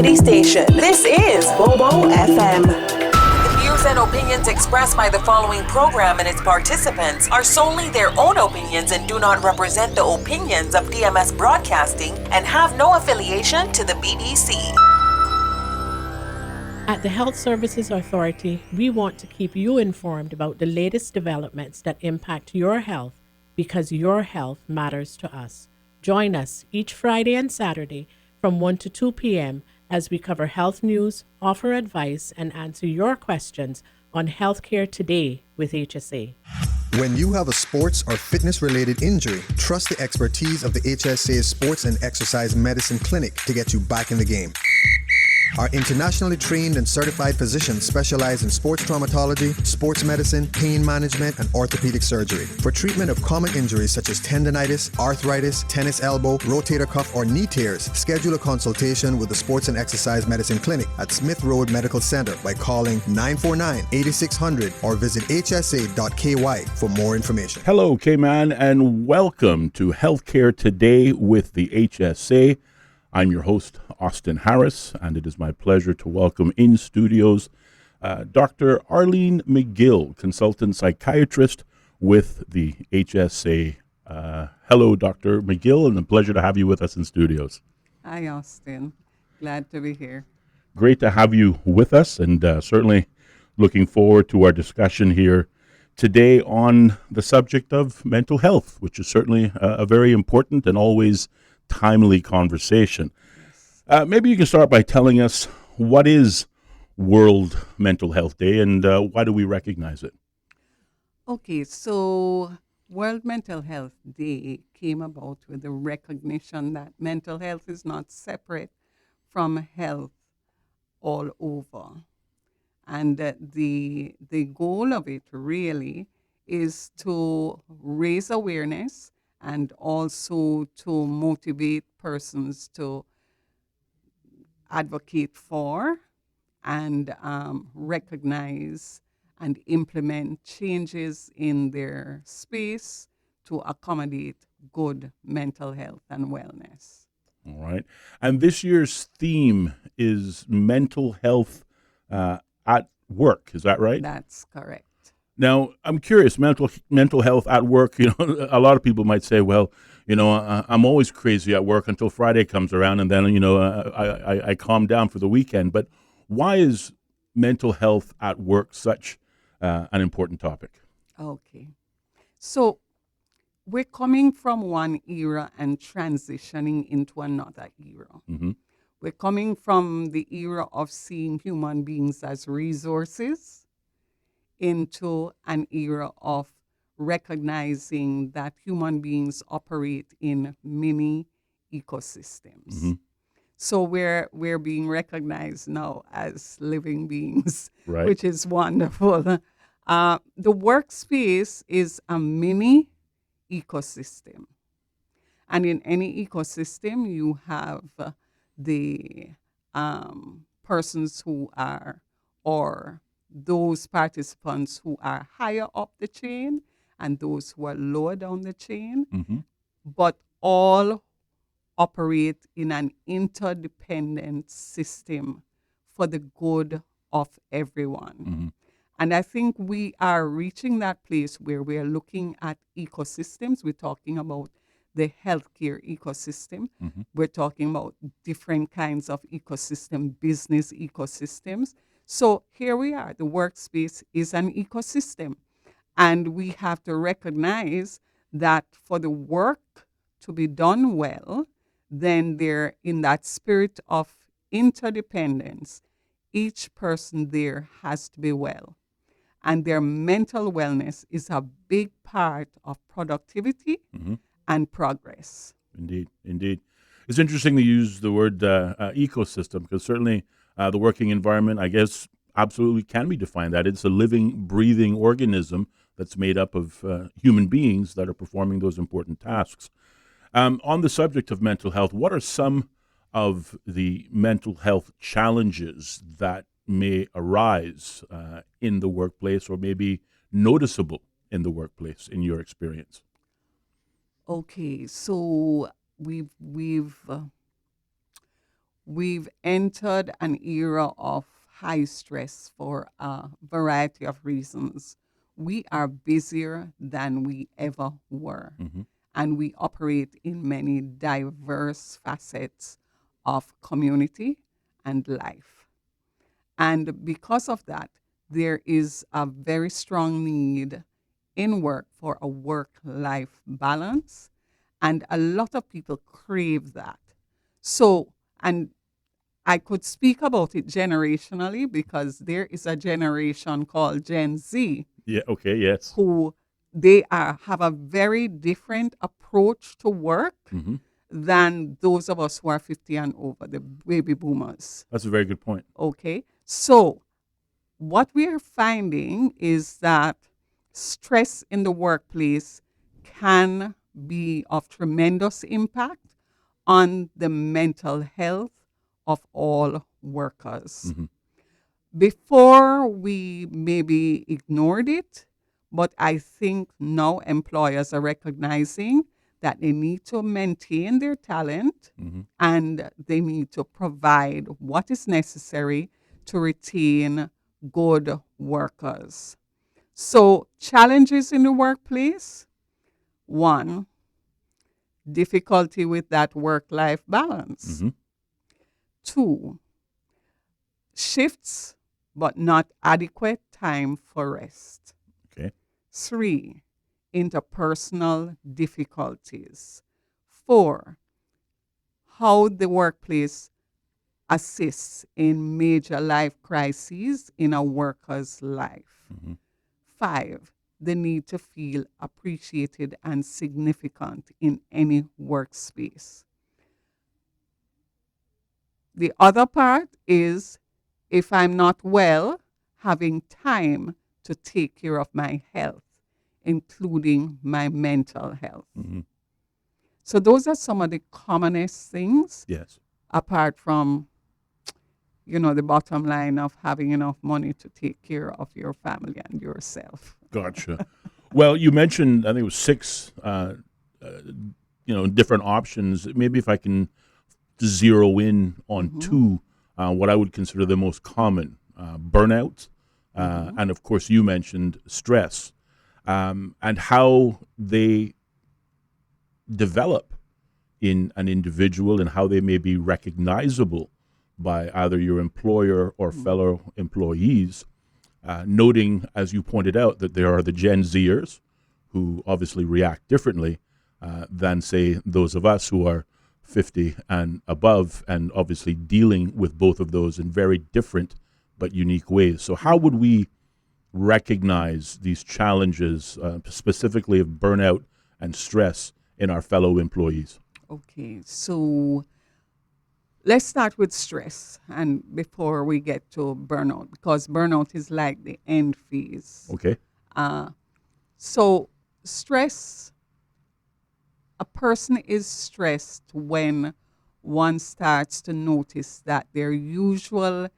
community station. This is Bobo FM. The views and opinions expressed by the following program and its participants are solely their own opinions and do not represent the opinions of DMS Broadcasting and have no affiliation to the BBC. At the Health Services Authority, we want to keep you informed about the latest developments that impact your health because your health matters to us. Join us each Friday and Saturday from 1 to 2 p.m. as we cover health news, offer advice, and answer your questions on Healthcare Today with HSA. When you have a sports or fitness-related injury, trust the expertise of the HSA Sports and Exercise Medicine Clinic to get you back in the game. Our internationally trained and certified physicians specialize in sports traumatology, sports medicine, pain management, and orthopedic surgery. For treatment of common injuries such as tendonitis, arthritis, tennis elbow, rotator cuff, or knee tears, schedule a consultation with the Sports and Exercise Medicine Clinic at Smith Road Medical Center by calling 949-8600 or visit hsa.ky for more information. Hello, K-Man, and welcome to Healthcare Today with the HSA. I'm your host, Austin Harris, and it is my pleasure to welcome in studios Dr. Arline McGill, Consultant Psychiatrist with the HSA. Hello, Dr. McGill, and a pleasure to have you with us in studios. Hi, Austin. Glad to be here. Great to have you with us, and certainly looking forward to our discussion here today on the subject of mental health, which is certainly a very important and always timely conversation. Maybe you can start by telling us what is World Mental Health Day and why do we recognize it? Okay, so World Mental Health Day came about with the recognition that mental health is not separate from health all over. And the goal of it really is to raise awareness and also to motivate persons to advocate for and recognize and implement changes in their space to accommodate good mental health and wellness. All right. And this year's theme is mental health at work. Is that right? That's correct. Now, I'm curious, mental health at work, a lot of people might say, well, I'm always crazy at work until Friday comes around and then, I calm down for the weekend. But why is mental health at work such an important topic? Okay. So we're coming from one era and transitioning into another era. Mm-hmm. We're coming from the era of seeing human beings as resources into an era of recognizing that human beings operate in many ecosystems. Mm-hmm. So we're being recognized now as living beings, Right. which is wonderful. The workspace is a mini ecosystem. And in any ecosystem, you have the persons who are, or those participants who are higher up the chain and those who are lower down the chain, Mm-hmm. but all operate in an interdependent system for the good of everyone. Mm-hmm. And I think we are reaching that place where we're looking at ecosystems. We're talking about the healthcare ecosystem. Mm-hmm. We're talking about different kinds of ecosystem, business ecosystems. So here we are. The workspace is an ecosystem. And we have to recognize that for the work to be done well, then they're in that spirit of interdependence. Each person there has to be well. And their mental wellness is a big part of productivity Mm-hmm. and progress. Indeed, indeed. It's interesting to use the word ecosystem because certainly the working environment, I guess, absolutely can be defined that. It's a living, breathing organism that's made up of human beings that are performing those important tasks. On the subject of mental health, what are some of the mental health challenges that may arise in the workplace or maybe noticeable in the workplace in your experience? Okay, so we've we've entered an era of high stress for a variety of reasons. We are busier than we ever were, and we operate in many diverse facets of community and life. And because of that, there is a very strong need in work for a work-life balance, and a lot of people crave that. So, and I could speak about it generationally because there is a generation called Gen Z Yeah. Okay. Yes. who they have a very different approach to work than those of us who are 50 and over, the baby boomers. That's a very good point. Okay. So what we are finding is that stress in the workplace can be of tremendous impact on the mental health of all workers. Before we maybe ignored it, but I think now employers are recognizing that they need to maintain their talent and they need to provide what is necessary to retain good workers. So, challenges in the workplace: one, difficulty with that work-life balance. Two, shifts but not adequate time for rest. Okay. Three, interpersonal difficulties. Four, how the workplace assists in major life crises in a worker's life. Five, the need to feel appreciated and significant in any workspace. The other part is, if I'm not well, having time to take care of my health, including my mental health. So those are some of the commonest things, Yes. apart from, the bottom line of having enough money to take care of your family and yourself. Gotcha. Well, you mentioned, I think it was six, different options. Maybe if I can zero in on two, what I would consider the most common: burnout, and of course you mentioned stress, and how they develop in an individual and how they may be recognizable by either your employer or fellow employees. Noting, as you pointed out, that there are the Gen Zers who obviously react differently than, say, those of us who are 50 and above, and obviously dealing with both of those in very different but unique ways. So how would we recognize these challenges, specifically of burnout and stress, in our fellow employees? Okay, so let's start with stress, and before we get to burnout, because burnout is like the end phase. Okay. So stress, a person is stressed when one starts to notice that their usual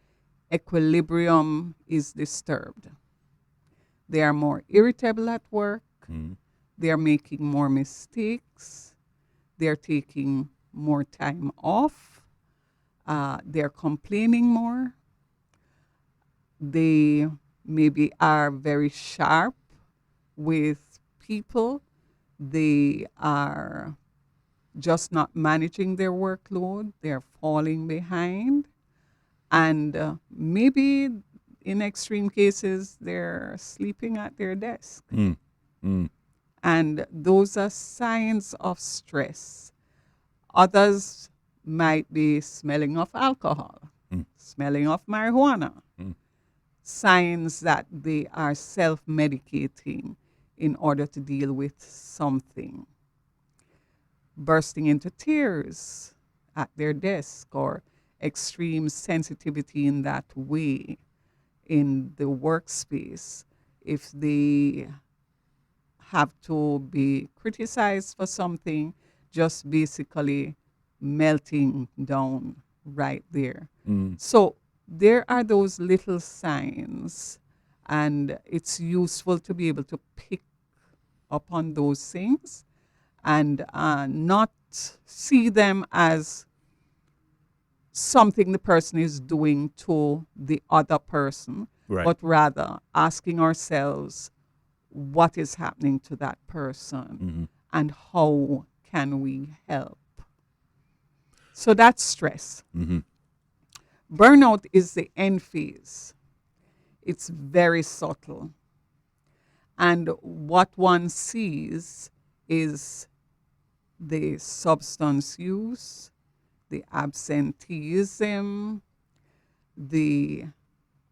equilibrium is disturbed. They are more irritable at work. They are making more mistakes. They're taking more time off. They're complaining more. They maybe are very sharp with people. They are just not managing their workload. They're falling behind. And maybe in extreme cases, they're sleeping at their desk. And those are signs of stress. Others might be smelling of alcohol, smelling of marijuana, signs that they are self-medicating in order to deal with something. Bursting into tears at their desk, or extreme sensitivity in that way in the workspace. If they have to be criticized for something, just basically melting down right there. So there are those little signs, and it's useful to be able to pick up on those things and not see them as something the person is doing to the other person, Right. but rather asking ourselves what is happening to that person and how can we help. So that's stress. Burnout is the end phase. It's very subtle. And what one sees is the substance use, the absenteeism, the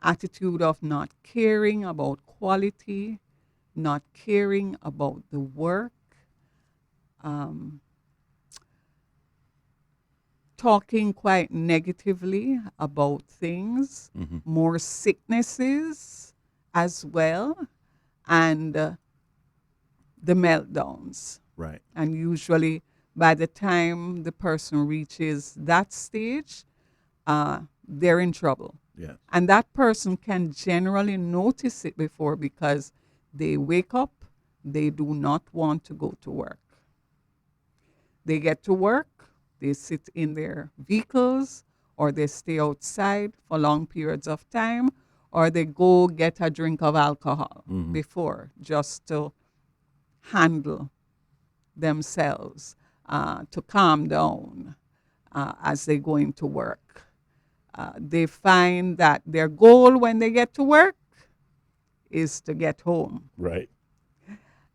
attitude of not caring about quality, not caring about the work, talking quite negatively about things, more sicknesses as well, and the meltdowns. Right. And usually, by the time the person reaches that stage, they're in trouble. Yes. And that person can generally notice it before because they wake up, they do not want to go to work. They get to work, they sit in their vehicles, or they stay outside for long periods of time, or they go get a drink of alcohol before just to handle themselves, to calm down as they go into work. They find that their goal when they get to work is to get home. Right.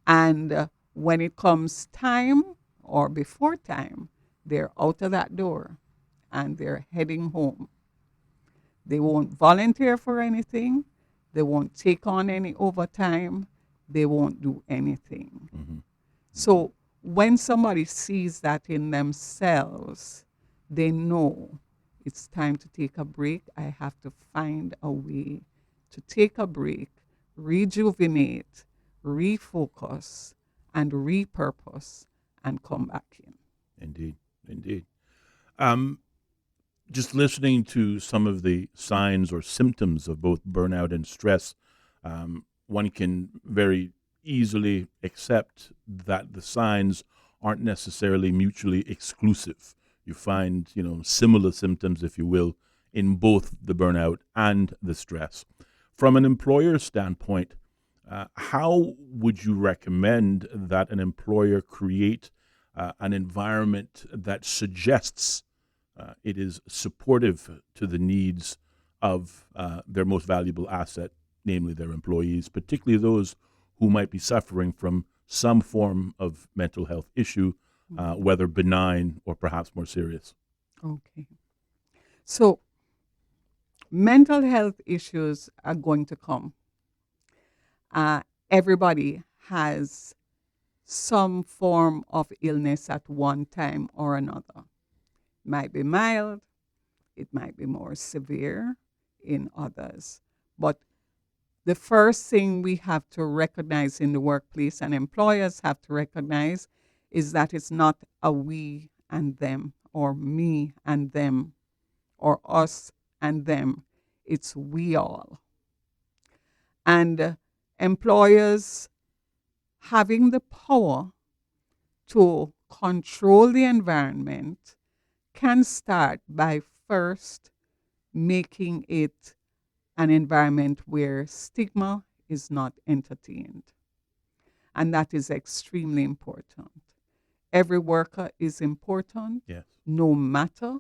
And when it comes time or before time, they're out of that door and they're heading home. They won't volunteer for anything. They won't take on any overtime. They won't do anything. So when somebody sees that in themselves, they know it's time to take a break. I have to find a way to take a break, rejuvenate, refocus, and repurpose, and come back in. Indeed. Indeed. Just listening to some of the signs or symptoms of both burnout and stress, one can very easily accept that the signs aren't necessarily mutually exclusive. You find, similar symptoms, if you will, in both the burnout and the stress. From an employer standpoint, how would you recommend that an employer create an environment that suggests it is supportive to the needs of their most valuable asset, namely their employees, particularly those who might be suffering from some form of mental health issue, whether benign or perhaps more serious? Okay. So mental health issues are going to come. Everybody has some form of illness at one time or another. It might be mild, it might be more severe in others. But the first thing we have to recognize in the workplace, and employers have to recognize, is that it's not a we and them, or me and them, or us and them. It's we all. And employers having the power to control the environment can start by first making it an environment where stigma is not entertained. And that is extremely important. Every worker is important, Yes. no matter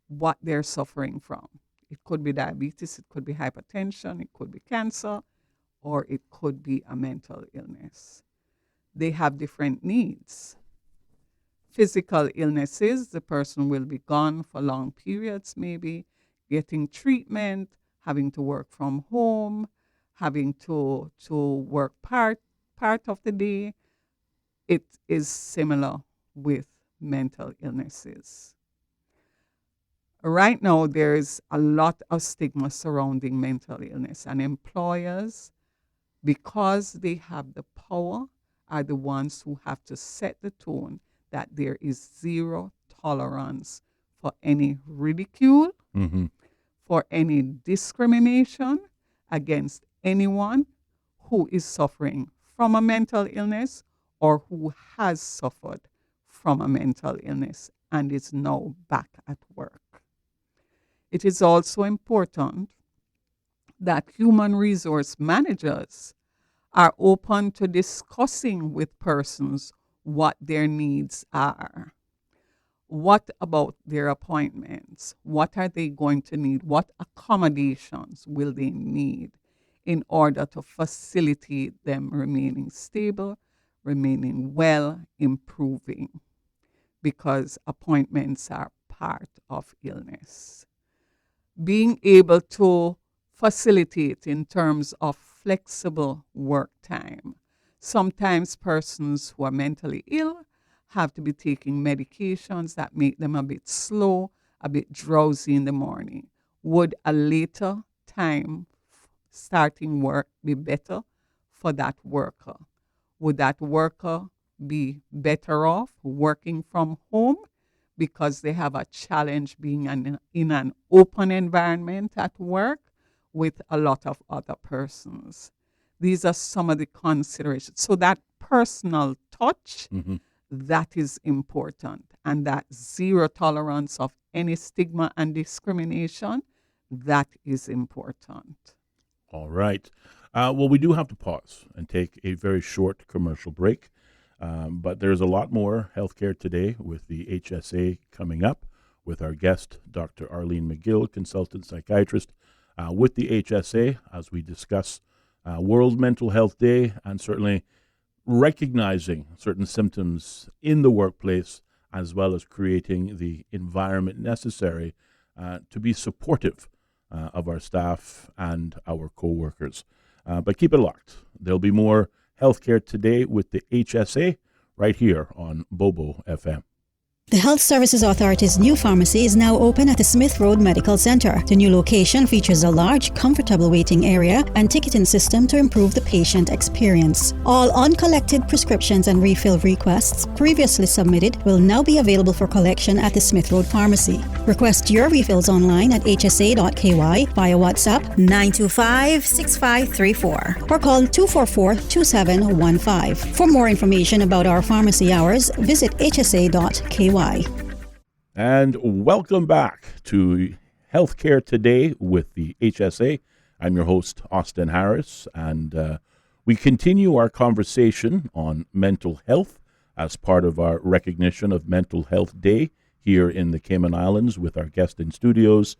what they're suffering from. It could be diabetes, it could be hypertension, it could be cancer, or it could be a mental illness. They have different needs. Physical illnesses, the person will be gone for long periods, maybe getting treatment, having to work from home, having to work part of the day. It is similar with mental illnesses. Right now, there is a lot of stigma surrounding mental illness, and employers, because they have the power, are the ones who have to set the tone that there is zero tolerance for any ridicule, for any discrimination against anyone who is suffering from a mental illness or who has suffered from a mental illness and is now back at work. It is also important that human resource managers are open to discussing with persons what their needs are. What about their appointments? What are they going to need? What accommodations will they need in order to facilitate them remaining stable, remaining well, improving? Because appointments are part of illness. Being able to facilitate in terms of flexible work time. Sometimes persons who are mentally ill have to be taking medications that make them a bit slow, a bit drowsy in the morning. Would a later time starting work be better for that worker? Would that worker be better off working from home because they have a challenge being in an open environment at work with a lot of other persons? These are some of the considerations. So that personal touch, that is important. And that zero tolerance of any stigma and discrimination, that is important. All right. Well, we do have to pause and take a very short commercial break. But there's a lot more healthcare today with the HSA coming up with our guest, Dr. Arline McGill, consultant psychiatrist with the HSA, as we discuss World Mental Health Day and certainly recognizing certain symptoms in the workplace, as well as creating the environment necessary to be supportive of our staff and our coworkers. But keep it locked. There'll be more healthcare today with the HSA right here on Bobo FM. The Health Services Authority's new pharmacy is now open at the Smith Road Medical Center. The new location features a large, comfortable waiting area and ticketing system to improve the patient experience. All uncollected prescriptions and refill requests previously submitted will now be available for collection at the Smith Road Pharmacy. Request your refills online at hsa.ky via WhatsApp 925-6534 or call 244-2715. For more information about our pharmacy hours, visit hsa.ky. And welcome back to Healthcare Today with the HSA. I'm your host, Austin Harris, and we continue our conversation on mental health as part of our recognition of Mental Health Day here in the Cayman Islands with our guest in studios,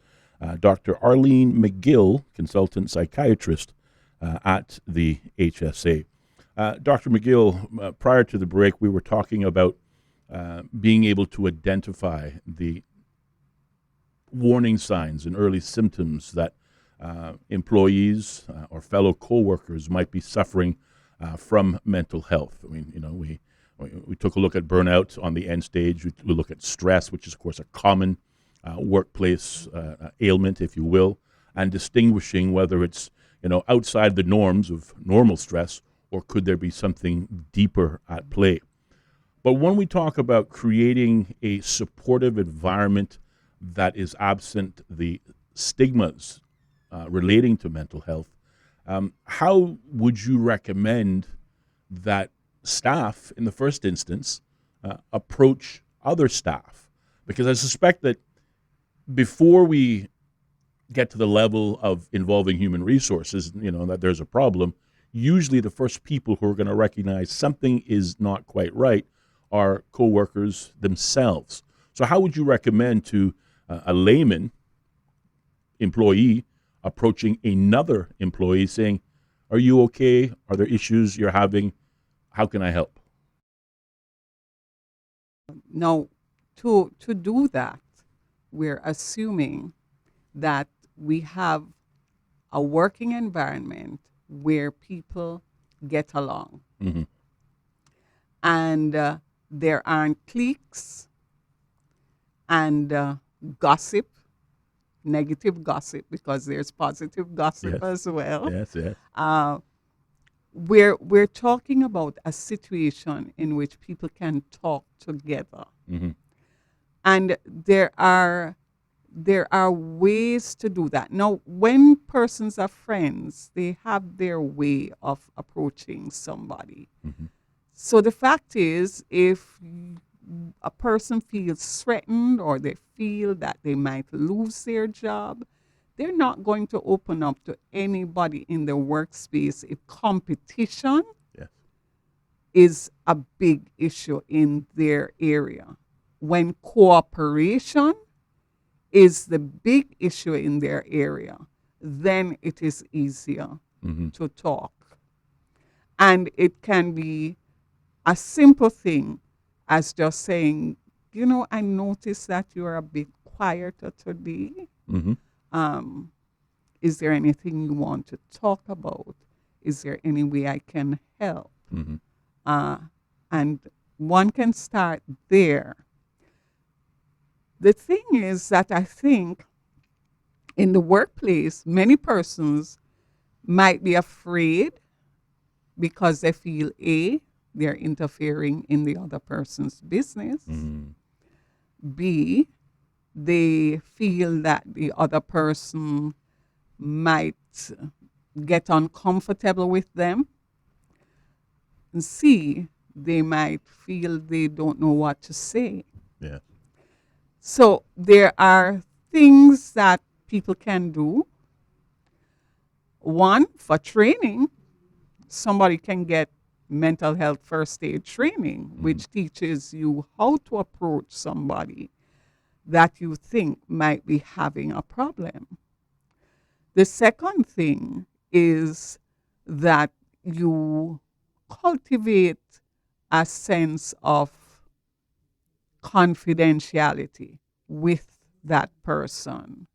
Dr. Arline McGill, consultant psychiatrist at the HSA. Dr. McGill, prior to the break, we were talking about being able to identify the warning signs and early symptoms that employees or fellow coworkers might be suffering from mental health. I mean, you know, we took a look at burnout on the end stage. We look at stress, which is, of course, a common workplace ailment, if you will, and distinguishing whether it's, you know, outside the norms of normal stress or could there be something deeper at play. But when we talk about creating a supportive environment that is absent the stigmas relating to mental health, how would you recommend that staff, in the first instance, approach other staff? Because I suspect that before we get to the level of involving human resources, you know, that there's a problem, usually the first people who are going to recognize something is not quite right are coworkers themselves. So how would you recommend to a layman employee approaching another employee saying, are you okay? Are there issues you're having? How can I help? Now, to do that, we're assuming that we have a working environment where people get along. Mm-hmm. And there aren't cliques and gossip, negative gossip, because there's positive gossip as well. Yes. We're talking about a situation in which people can talk together. Mm-hmm. And there are ways to do that. Now, when persons are friends, they have their way of approaching somebody. Mm-hmm. So the fact is, if a person feels threatened or they feel that they might lose their job, they're not going to open up to anybody in the workspace if competition Yes. is a big issue in their area. When cooperation is the big issue in their area, then it is easier to talk. And it can be a simple thing as just saying, I noticed that you're a bit quieter today. Is there anything you want to talk about? Is there any way I can help? And one can start there. The thing is that I think in the workplace, many persons might be afraid because they feel they're interfering in the other person's business. B, they feel that the other person might get uncomfortable with them. And C, they might feel they don't know what to say. Yeah. So there are things that people can do. One, for training, somebody can get mental health first aid training, which teaches you how to approach somebody that you think might be having a problem. The second thing is that you cultivate a sense of confidentiality with that person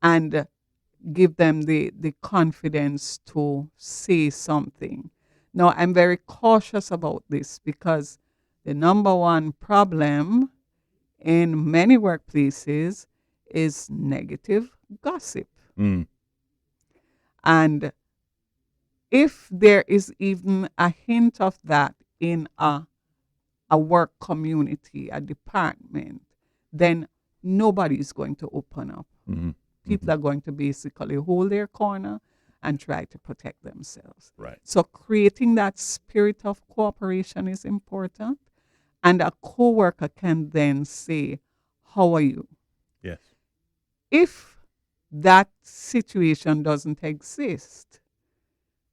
and give them the confidence to say something. Now, I'm very cautious about this because the number one problem in many workplaces is negative gossip. And if there is even a hint of that in a work community, a department, then nobody is going to open up. People are going to basically hold their corner and try to protect themselves. Right. So creating that spirit of cooperation is important. And a coworker can then say, how are you? Yes. If that situation doesn't exist,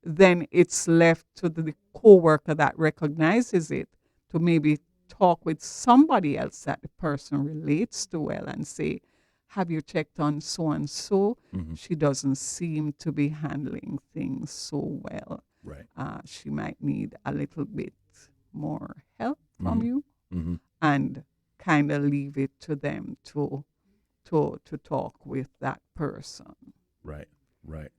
then it's left to the coworker that recognizes it to maybe talk with somebody else that the person relates to well and say, have you checked on so and so? She doesn't seem to be handling things so well. Right. She might need a little bit more help from you, and kind of leave it to them to talk with that person. Right. Right.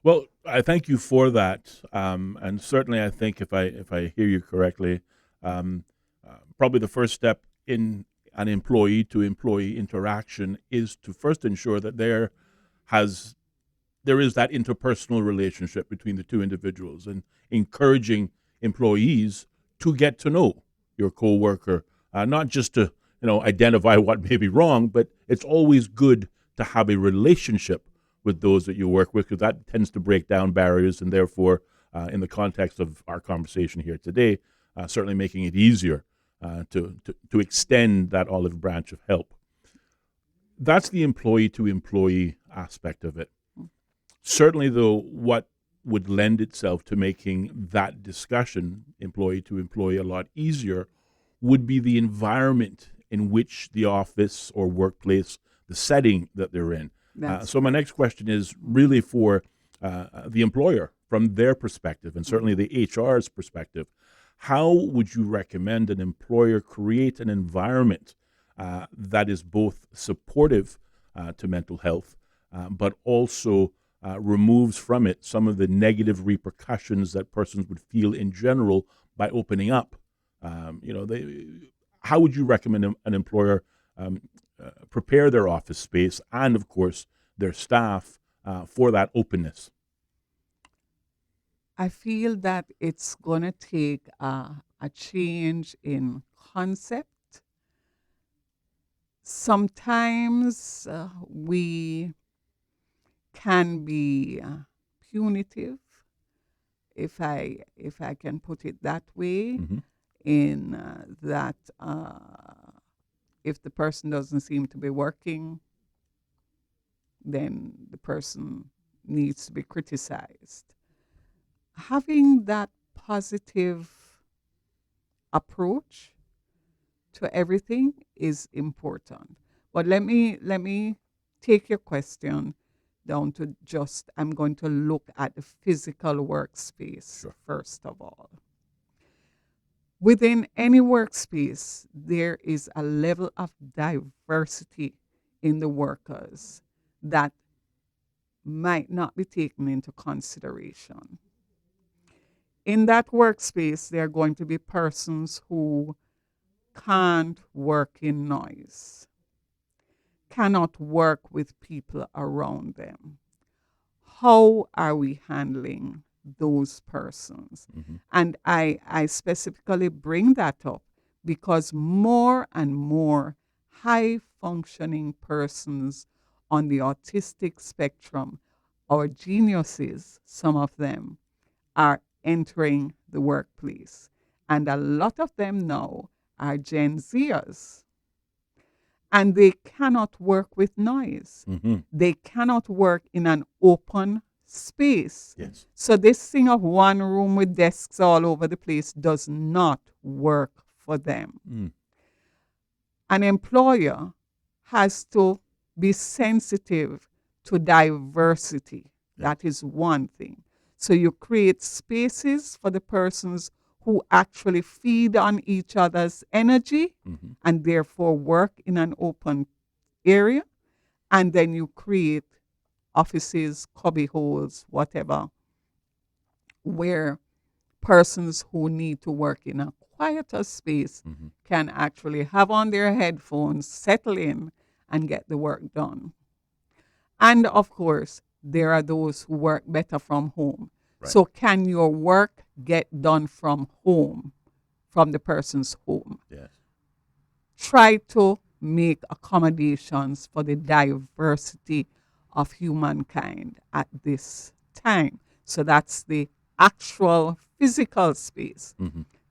Well, I thank you for that, and certainly I think if I hear you correctly, probably the first step in an employee-to-employee interaction is to first ensure that there is that interpersonal relationship between the two individuals, and encouraging employees to get to know your coworker, not just to identify what may be wrong, but it's always good to have a relationship with those that you work with, because that tends to break down barriers, and therefore, in the context of our conversation here today, certainly making it easier to extend that olive branch of help. That's the employee-to-employee aspect of it. Certainly, though, what would lend itself to making that discussion, employee-to-employee, a lot easier would be the environment in which the office or workplace, the setting that they're in. So my next question is really for the employer, from their perspective, and certainly the HR's perspective. How would you recommend an employer create an environment that is both supportive to mental health, but also removes from it some of the negative repercussions that persons would feel in general by opening up? How would you recommend an employer prepare their office space and, of course, their staff for that openness? I feel that it's going to take a change in concept. Sometimes we can be punitive, if I can put it that way, in that if the person doesn't seem to be working, then the person needs to be criticized. Having that positive approach to everything is important. But let me take your question down to just, I'm going to look at the physical workspace first of all. Within any workspace, there is a level of diversity in the workers that might not be taken into consideration. In that workspace, there are going to be persons who can't work in noise, cannot work with people around them. How are we handling those persons? And I specifically bring that up because more and more high-functioning persons on the autistic spectrum, or geniuses, some of them, are entering the workplace. And a lot of them now are Gen Zers. And they cannot work with noise. They cannot work in an open space. Yes. So this thing of one room with desks all over the place does not work for them. An employer has to be sensitive to diversity. That is one thing. So you create spaces for the persons who actually feed on each other's energy and therefore work in an open area. And then you create offices, cubby holes, whatever, where persons who need to work in a quieter space can actually have on their headphones, settle in, and get the work done. And of course, there are those who work better from home. Right. So can your work get done from home, from the person's home? Yes. Try to make accommodations for the diversity of humankind at this time. So that's the actual physical space.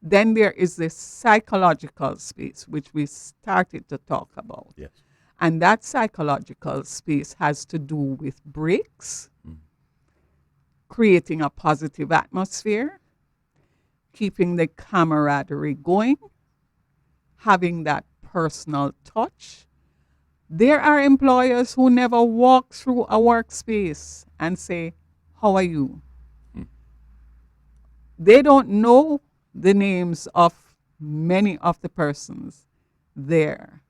Then there is the psychological space, which we started to talk about. Yes. And that psychological space has to do with breaks, creating a positive atmosphere, keeping the camaraderie going, having that personal touch. There are employers who never walk through a workspace and say, "How are you?" They don't know the names of many of the persons there.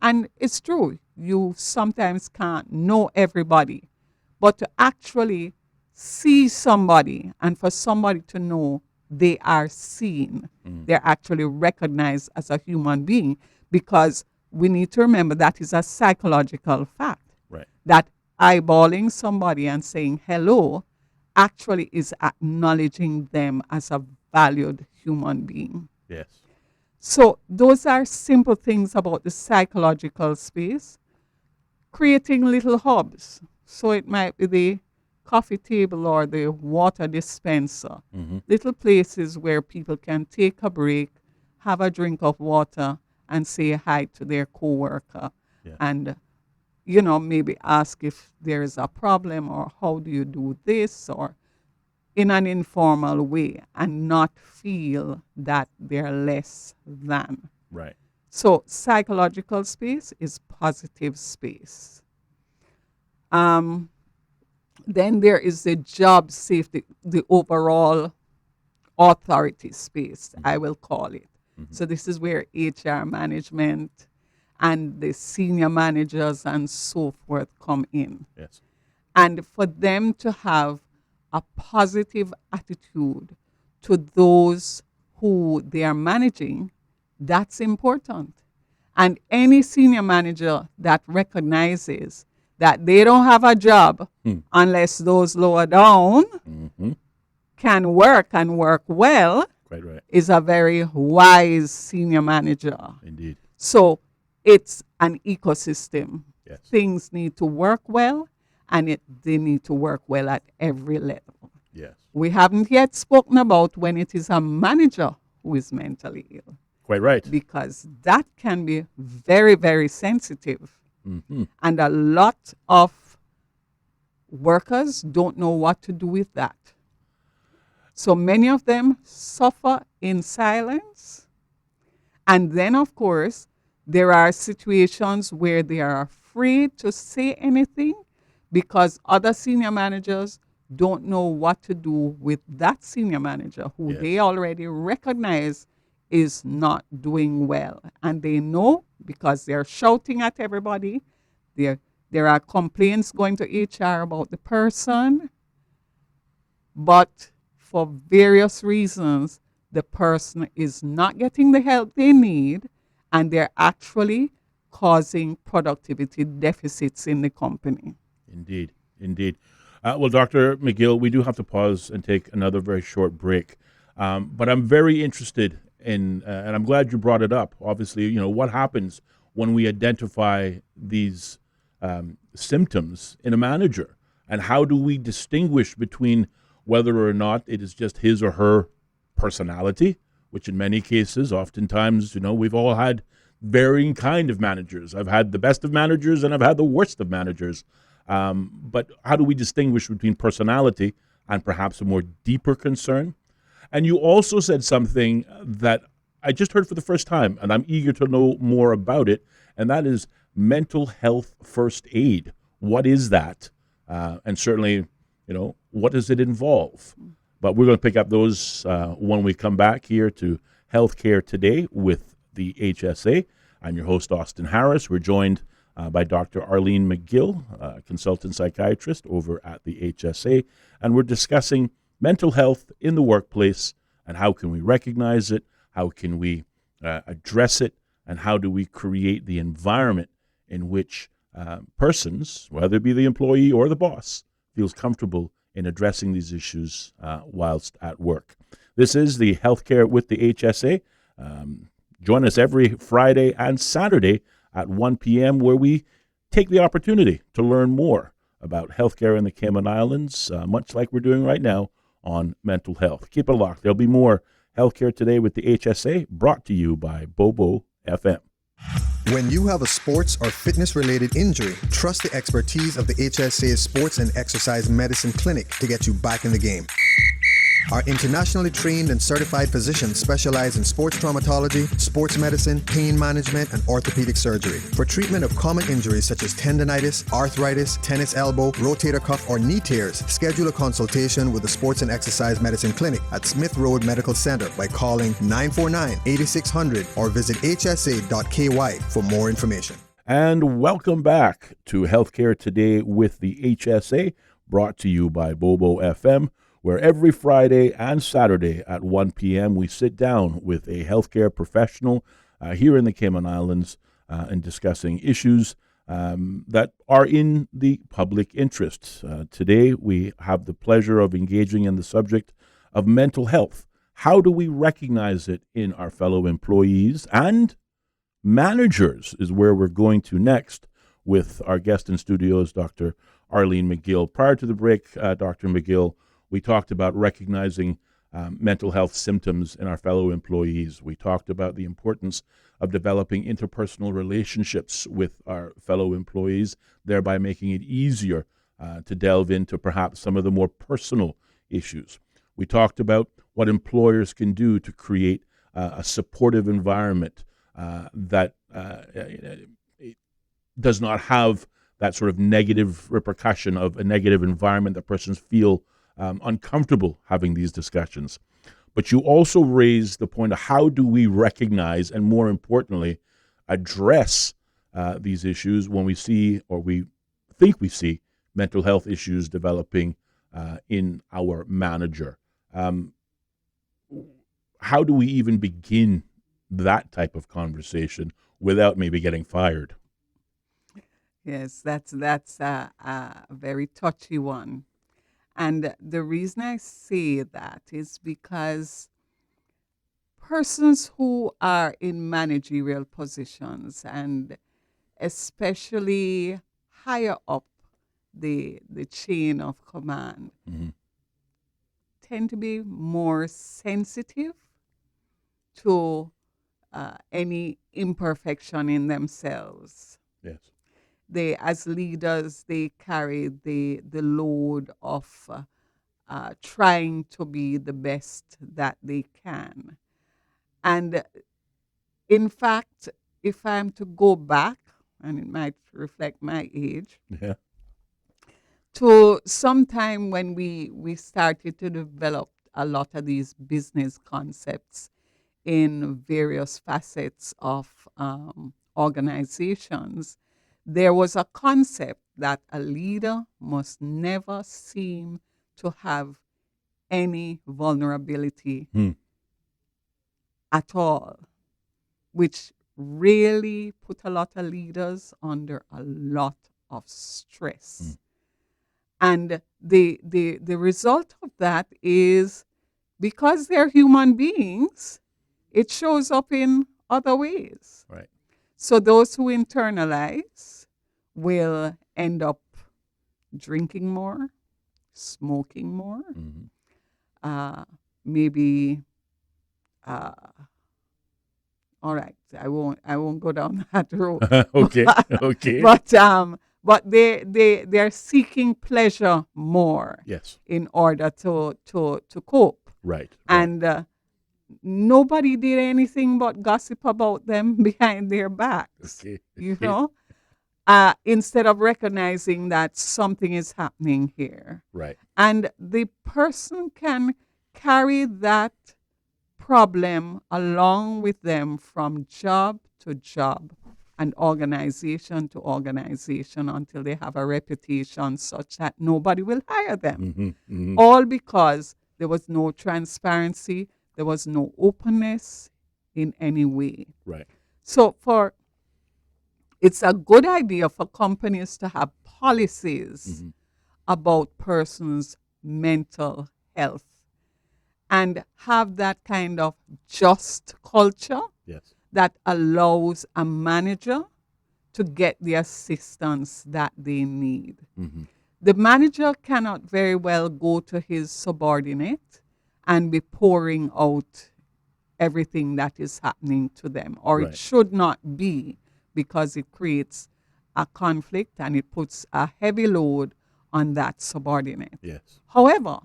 And it's true, you sometimes can't know everybody, but to actually see somebody and for somebody to know they are seen, they're actually recognized as a human being, because we need to remember that is a psychological fact. Right. That eyeballing somebody and saying hello actually is acknowledging them as a valued human being. Yes. So those are simple things about the psychological space. Creating little hubs. So it might be the coffee table or the water dispenser. Little places where people can take a break, have a drink of water, and say hi to their coworker. Yeah. And, you know, maybe ask if there is a problem or how do you do this, or in an informal way, and not feel that they're less than. Right. So psychological space is positive space. Then there is the job safety, the overall authority space, I will call it. So this is where HR management and the senior managers and so forth come in. Yes. And for them to have a positive attitude to those who they are managing, that's important. And any senior manager that recognizes that they don't have a job unless those lower down can work and work well, Quite right. is a very wise senior manager. Indeed. So it's an ecosystem. Yes. Things need to work well, and they need to work well at every level. Yes. We haven't yet spoken about when it is a manager who is mentally ill, Quite right. because that can be very, very sensitive. Mm-hmm. And a lot of workers don't know what to do with that. So many of them suffer in silence. And then, of course, there are situations where they are afraid to say anything because other senior managers don't know what to do with that senior manager who Yes. they already recognize is not doing well. And they know because they're shouting at everybody. There are complaints going to HR about the person, but for various reasons, the person is not getting the help they need, and they're actually causing productivity deficits in the company. Indeed, indeed. Well, Dr. McGill, we do have to pause and take another very short break. But I'm very interested in, and I'm glad you brought it up. Obviously, what happens when we identify these symptoms in a manager, and how do we distinguish between whether or not it is just his or her personality, which in many cases, oftentimes, we've all had varying kind of managers. I've had the best of managers and I've had the worst of managers. But how do we distinguish between personality and perhaps a more deeper concern? And you also said something that I just heard for the first time, and I'm eager to know more about it, and that is mental health first aid. What is that? And certainly, what does it involve? But we're going to pick up those when we come back here to Healthcare Today with the HSA. I'm your host, Austin Harris. We're joined by Dr. Arline McGill, consultant psychiatrist over at the HSA, and we're discussing mental health in the workplace and how can we recognize it, how can we address it, and how do we create the environment in which persons, whether it be the employee or the boss, feels comfortable in addressing these issues whilst at work. This is the Healthcare with the HSA. Join us every Friday and Saturday at 1 p.m. where we take the opportunity to learn more about healthcare in the Cayman Islands, much like we're doing right now on mental health. Keep it locked. There'll be more Healthcare Today with the HSA, brought to you by Bobo FM. When you have a sports or fitness-related injury, trust the expertise of the HSA Sports and Exercise Medicine Clinic to get you back in the game. Our internationally trained and certified physicians specialize in sports traumatology, sports medicine, pain management, and orthopedic surgery. For treatment of common injuries such as tendonitis, arthritis, tennis elbow, rotator cuff, or knee tears, schedule a consultation with the Sports and Exercise Medicine Clinic at Smith Road Medical Center by calling 949-8600 or visit hsa.ky for more information. And welcome back to Healthcare Today with the HSA, brought to you by Bobo FM, where every Friday and Saturday at 1 p.m. we sit down with a healthcare professional here in the Cayman Islands and discussing issues that are in the public interest. Today we have the pleasure of engaging in the subject of mental health. How do we recognize it in our fellow employees and managers is where we're going to next with our guest in studios, Dr. Arline McGill. Prior to the break, Dr. McGill, we talked about recognizing mental health symptoms in our fellow employees. We talked about the importance of developing interpersonal relationships with our fellow employees, thereby making it easier to delve into perhaps some of the more personal issues. We talked about what employers can do to create a supportive environment that does not have that sort of negative repercussion of a negative environment that persons feel uncomfortable having these discussions. But you also raised the point of how do we recognize and, more importantly, address these issues when we see or we think we see mental health issues developing in our manager. How do we even begin that type of conversation without maybe getting fired? Yes, that's a very touchy one. And the reason I say that is because persons who are in managerial positions and especially higher up the chain of command tend to be more sensitive to any imperfection in themselves. Yes. They, as leaders, they carry the load of trying to be the best that they can. And in fact, if I'm to go back, and it might reflect my age, Yeah. to sometime when we started to develop a lot of these business concepts in various facets of organizations, there was a concept that a leader must never seem to have any vulnerability at all, which really put a lot of leaders under a lot of stress. And the result of that is, because they're human beings, it shows up in other ways. Right. So those who internalize will end up drinking more, smoking more, maybe. All right, I won't go down that road. Okay. Okay. But they're seeking pleasure more. Yes. In order to cope. Right. And nobody did anything but gossip about them behind their backs. Okay. You know, instead of recognizing that something is happening here. Right. And the person can carry that problem along with them from job to job and organization to organization until they have a reputation such that nobody will hire them. All because there was no transparency, there was no openness in any way. Right. So it's a good idea for companies to have policies about persons' mental health and have that kind of just culture that allows a manager to get the assistance that they need. The manager cannot very well go to his subordinate and be pouring out everything that is happening to them, or it should not be, because it creates a conflict and it puts a heavy load on that subordinate. Yes. However,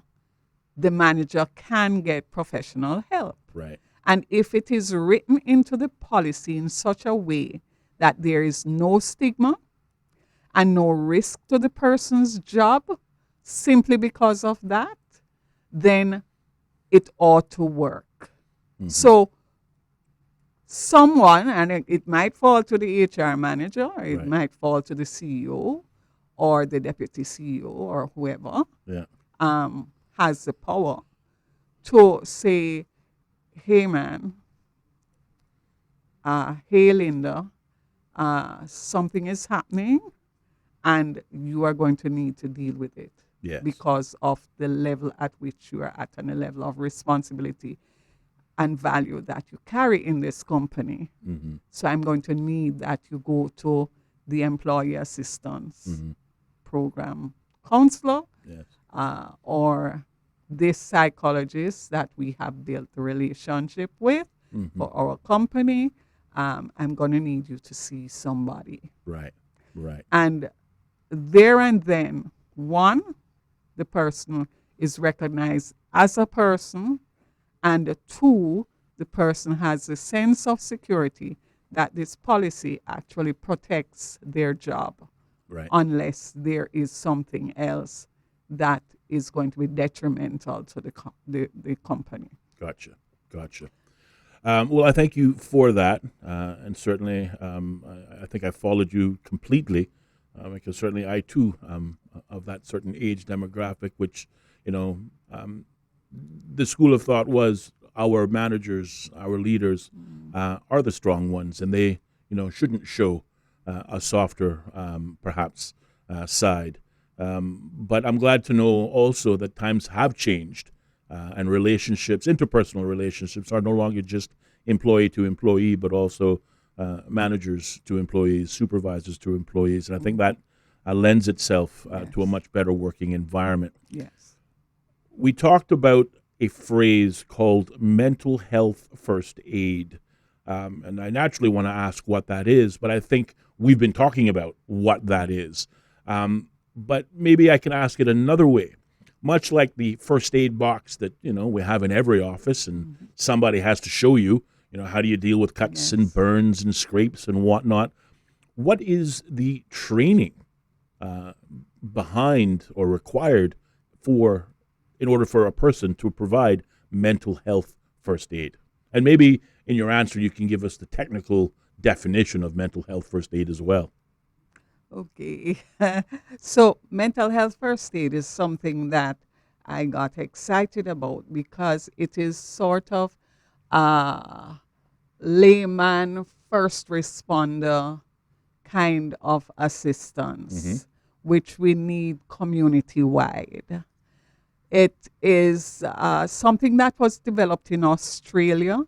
the manager can get professional help. Right. And if it is written into the policy in such a way that there is no stigma and no risk to the person's job simply because of that, then it ought to work. So someone, and it might fall to the HR manager, or it might fall to the CEO or the deputy CEO or whoever, has the power to say, hey man, hey Linda, something is happening and you are going to need to deal with it. Yes. Because of the level at which you are at and the level of responsibility and value that you carry in this company. So I'm going to need that you go to the employee assistance program counselor or this psychologist that we have built a relationship with for our company. I'm going to need you to see somebody. Right. Right. And there and then, one, the person is recognized as a person, and two, the person has a sense of security that this policy actually protects their job, unless there is something else that is going to be detrimental to the company. Gotcha. Well, I thank you for that, and certainly I think I followed you completely, because certainly I too am of that certain age demographic, which, the school of thought was our managers, our leaders are the strong ones, and they, shouldn't show a softer, perhaps, side. But I'm glad to know also that times have changed, and relationships, interpersonal relationships, are no longer just employee to employee, but also managers to employees, supervisors to employees. And I think that lends itself to a much better working environment. Yes. We talked about a phrase called mental health first aid. And I naturally want to ask what that is, but I think we've been talking about what that is. But maybe I can ask it another way. Much like the first aid box that, we have in every office, and somebody has to show you, how do you deal with cuts and burns and scrapes and whatnot. What is the training behind or required in order for a person to provide mental health first aid? And maybe in your answer, you can give us the technical definition of mental health first aid as well. Okay. So mental health first aid is something that I got excited about because it is sort of layman first responder kind of assistance, which we need community-wide. It is something that was developed in Australia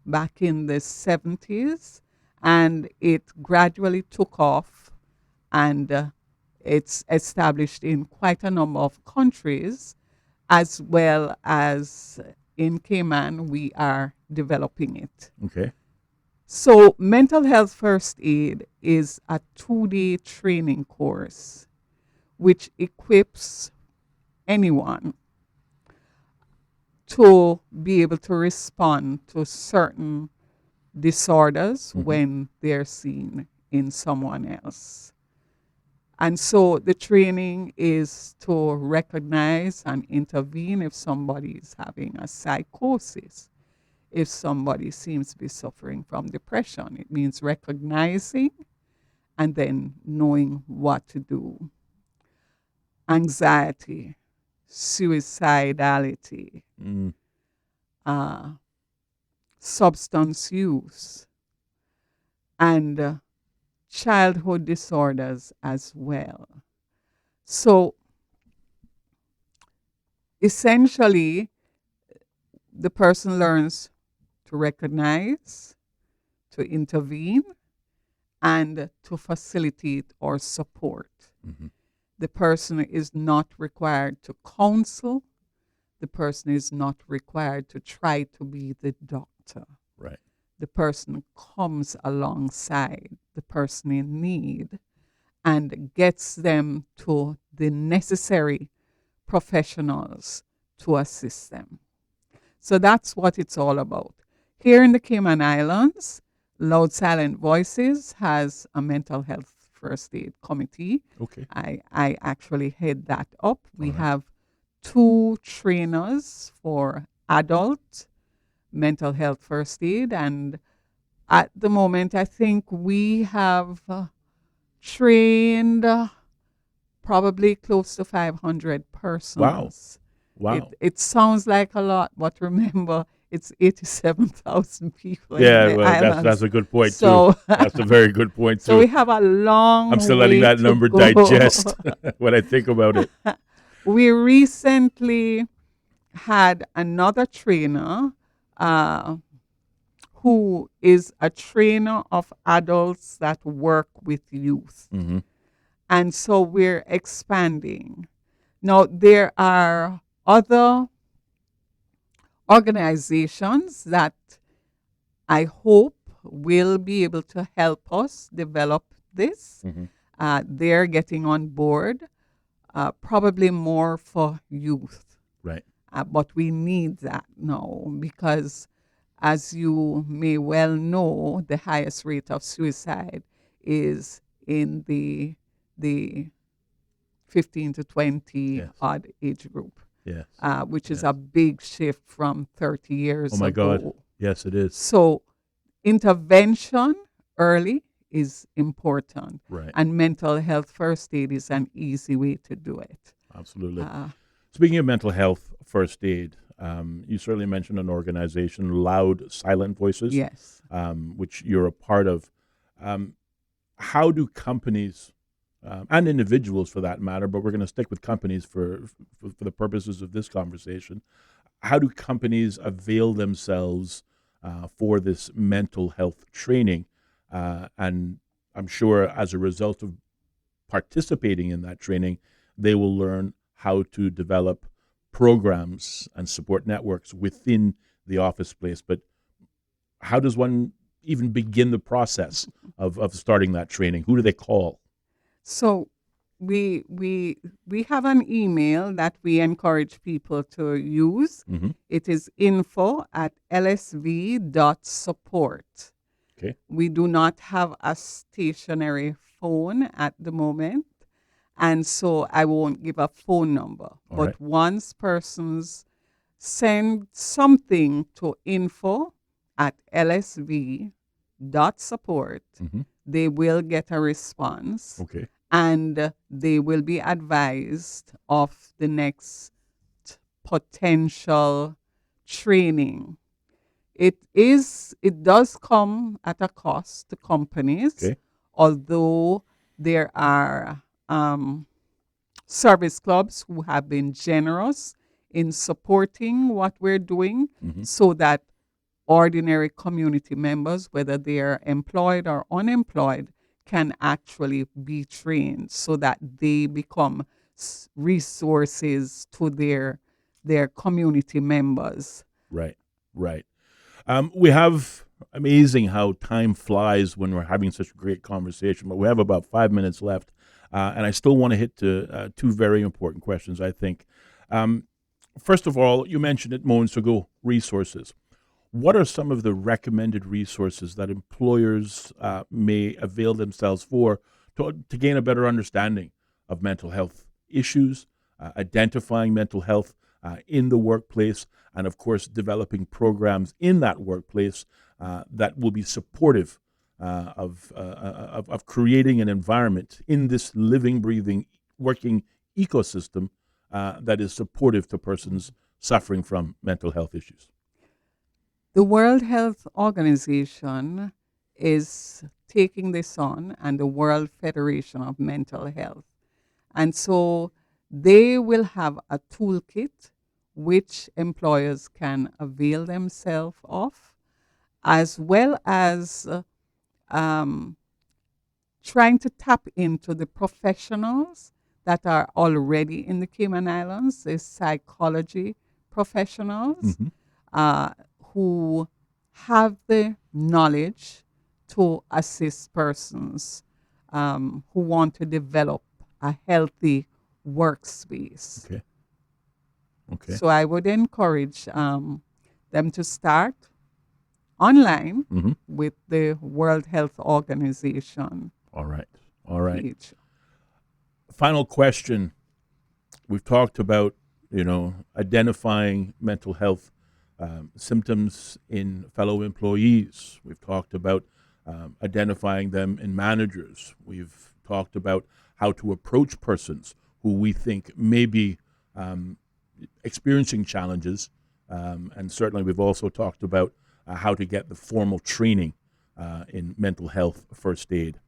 back in the 70s, and it gradually took off, and it's established in quite a number of countries, as well as in Cayman, we are developing it. Okay. So mental health first aid is a 2-day training course which equips anyone to be able to respond to certain disorders when they're seen in someone else. And so the training is to recognize and intervene if somebody is having a psychosis, if somebody seems to be suffering from depression. It means recognizing and then knowing what to do. Anxiety, suicidality, substance use, and childhood disorders as well. So essentially, the person learns to recognize, to intervene, and to facilitate or support. The person is not required to counsel. The person is not required to try to be the doctor. Right. The person comes alongside the person in need and gets them to the necessary professionals to assist them. So that's what it's all about. Here in the Cayman Islands, Loud Silent Voices has a mental health first aid committee. Okay. I actually head that up. We have 2 trainers for adult mental health first aid, and at the moment I think we have trained probably close to 500 persons. Wow. It sounds like a lot, but remember, it's 87,000 people Yeah, in the well, islands. that's a good point, So- too. That's a very good point, too. So we have a long I'm still letting way that to number go. digest when I think about it. We recently had another trainer who is a trainer of adults that work with youth. And so we're expanding. Now, there are other organizations that I hope will be able to help us develop this. They're getting on board, probably more for youth. Right. But we need that now because, as you may well know, the highest rate of suicide is in the 15 to 20 odd age group. Yes. Which is a big shift from 30 years ago. Oh, my God. Yes, it is. So intervention early is important. Right. And mental health first aid is an easy way to do it. Absolutely. Speaking of mental health first aid, you certainly mentioned an organization, Loud Silent Voices, Yes. which you're a part of. How do companies and individuals, for that matter, but we're going to stick with companies for the purposes of this conversation. How do companies avail themselves for this mental health training? And I'm sure as a result of participating in that training, they will learn how to develop programs and support networks within the office place, but how does one even begin the process of starting that training? Who do they call? So we have an email that we encourage people to use. Mm-hmm. It is info@lsv.support. Okay. We do not have a stationary phone at the moment, and so I won't give a phone number. But right. once persons send something to info@lsv.support, Mm-hmm. they will get a response. Okay. And they will be advised of the next potential training. It does come at a cost to companies, Okay. although there are service clubs who have been generous in supporting what we're doing, Mm-hmm. so that ordinary community members, whether they are employed or unemployed, can actually be trained so that they become resources to their community members. Right. Right. We have amazing how time flies when we're having such a great conversation, but we have about 5 minutes left, and I still want to hit to two very important questions, I think. First of all, you mentioned it moments ago, resources. What are some of the recommended resources that employers may avail themselves for to gain a better understanding of mental health issues, identifying mental health in the workplace, and of course, developing programs in that workplace that will be supportive of creating an environment in this living, breathing, working ecosystem that is supportive to persons suffering from mental health issues? The World Health Organization is taking this on, and the World Federation of Mental Health. And so they will have a toolkit which employers can avail themselves of, as well as trying to tap into the professionals that are already in the Cayman Islands, the psychology professionals. Mm-hmm. Who have the knowledge to assist persons who want to develop a healthy workspace. Okay. Okay. So I would encourage them to start online Mm-hmm. with the World Health Organization All right. All right. page. Final question. We've talked about, identifying mental health symptoms in fellow employees. We've talked about identifying them in managers. We've talked about how to approach persons who we think may be experiencing challenges. And certainly we've also talked about how to get the formal training in mental health first aid.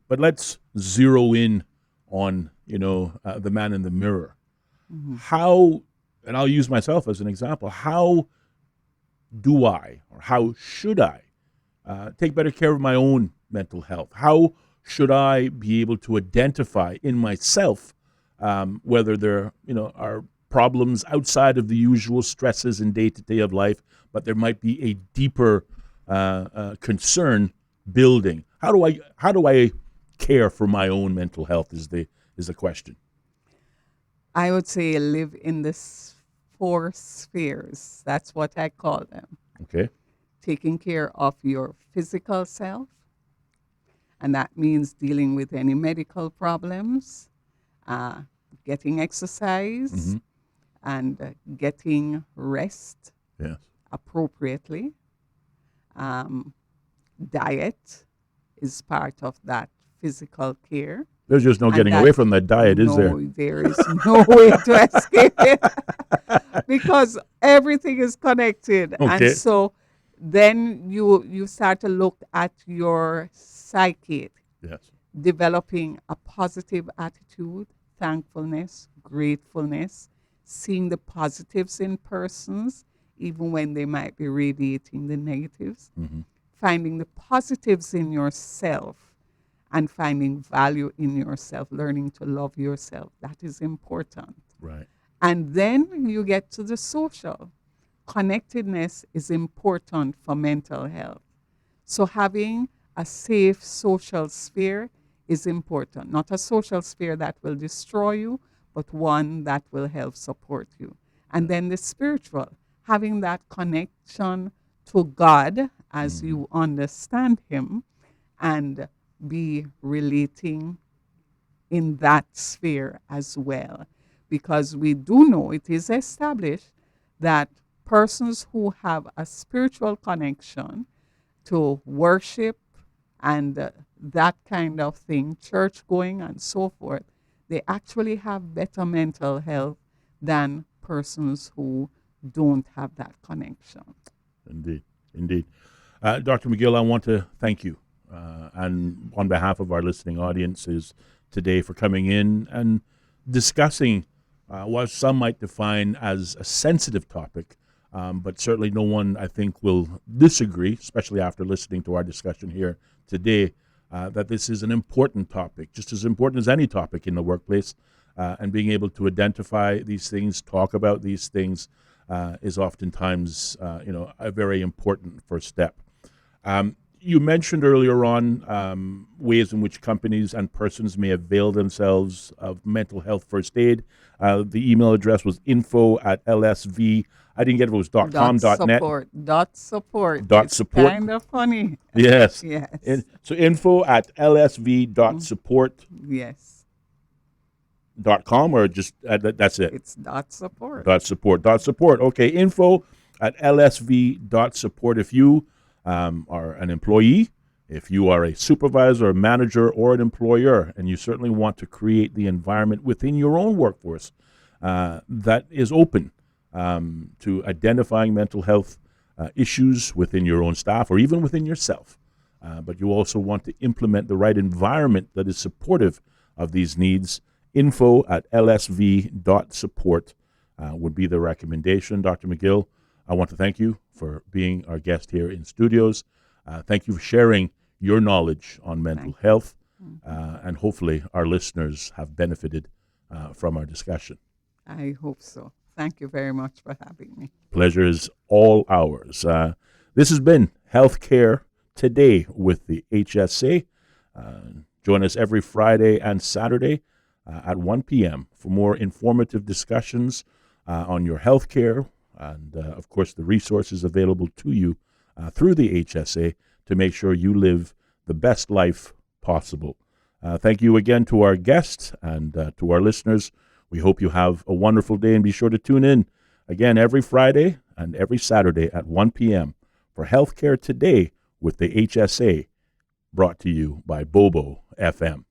But let's zero in on, the man in the mirror. Mm-hmm. How, and I'll use myself as an example, how do I, or how should I, take better care of my own mental health? How should I be able to identify in myself whether there, are problems outside of the usual stresses in day-to-day of life, but there might be a deeper concern building? How do I care for my own mental health? Is the question. I would say live in this 4 spheres. That's what I call them. Okay. Taking care of your physical self, and that means dealing with any medical problems, getting exercise, Mm-hmm. and getting rest Yes. appropriately. Diet is part of that physical care. There's just no And getting that- away from that diet, is there? No, there is no way to escape it because everything is connected. Okay. And so then you start to look at your psyche, Yes. developing a positive attitude, thankfulness, gratefulness, seeing the positives in persons, even when they might be radiating the negatives, Mm-hmm. finding the positives in yourself, and finding value in yourself, learning to love yourself. That is important. Right. And then you get to the social. Connectedness is important for mental health. So having a safe social sphere is important. Not a social sphere that will destroy you, but one that will help support you. And then the spiritual, having that connection to God as you understand Him and be relating in that sphere as well. Because we do know it is established that persons who have a spiritual connection to worship and that kind of thing, church going and so forth, they actually have better mental health than persons who don't have that connection. Indeed, indeed. Dr. McGill, I want to thank you and on behalf of our listening audiences today for coming in and discussing what some might define as a sensitive topic, but certainly no one, I think, will disagree, especially after listening to our discussion here today, that this is an important topic, just as important as any topic in the workplace, and being able to identify these things, talk about these things, is oftentimes, a very important first step. You mentioned earlier on ways in which companies and persons may avail themselves of mental health first aid. The email address was info@lsv. I didn't get if it was .com, .net. Support. Dot It's support. kind of funny. Yes. Yes. So info@lsv.support.com Yes. or just that's it? It's .support. .support. Okay, info@lsv.support. If you are an employee, if you are a supervisor, a manager, or an employer, and you certainly want to create the environment within your own workforce that is open to identifying mental health issues within your own staff or even within yourself, but you also want to implement the right environment that is supportive of these needs, info@lsv.support would be the recommendation. Dr. McGill, I want to thank you for being our guest here in studios. Thank you for sharing your knowledge on mental health, and hopefully our listeners have benefited from our discussion. I hope so. Thank you very much for having me. Pleasure is all ours. This has been Healthcare Today with the HSA. Join us every Friday and Saturday at 1 p.m. for more informative discussions on your healthcare and, of course, the resources available to you through the HSA to make sure you live the best life possible. Thank you again to our guests and to our listeners. We hope you have a wonderful day, and be sure to tune in again every Friday and every Saturday at 1 p.m. for Healthcare Today with the HSA, brought to you by Bobo FM.